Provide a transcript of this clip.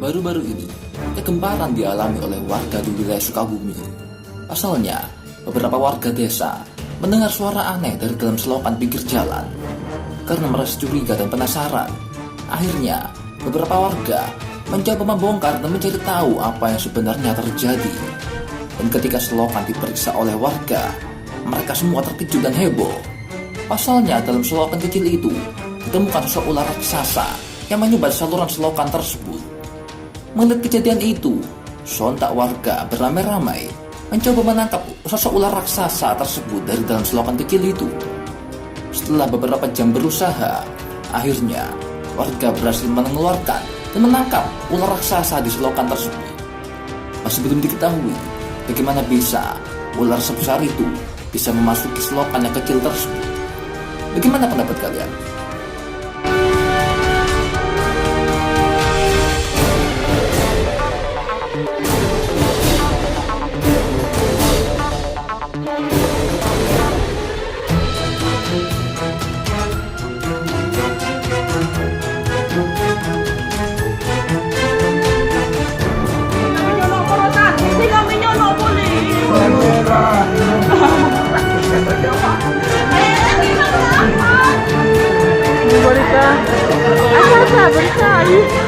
baru-baru ini kegemparan dialami oleh warga di wilayah Sukabumi. Pasalnya, beberapa warga desa mendengar suara aneh dari dalam selokan pinggir jalan. Karena merasa curiga dan penasaran, akhirnya beberapa warga mencoba membongkar dan mencari tahu apa yang sebenarnya terjadi. Dan ketika selokan diperiksa oleh warga, mereka semua terkejut dan heboh. Pasalnya dalam selokan kecil itu ditemukan sosok ular raksasa yang menyebar saluran selokan tersebut. Melihat kejadian itu, sontak warga beramai-ramai mencoba menangkap sosok ular raksasa tersebut dari dalam selokan kecil itu. Setelah beberapa jam berusaha, akhirnya warga berhasil mengeluarkan dan menangkap ular raksasa di selokan tersebut. Masih belum diketahui bagaimana bisa ular sebesar itu bisa memasuki selokan yang kecil tersebut. Bagaimana pendapat kalian? Berita, berita.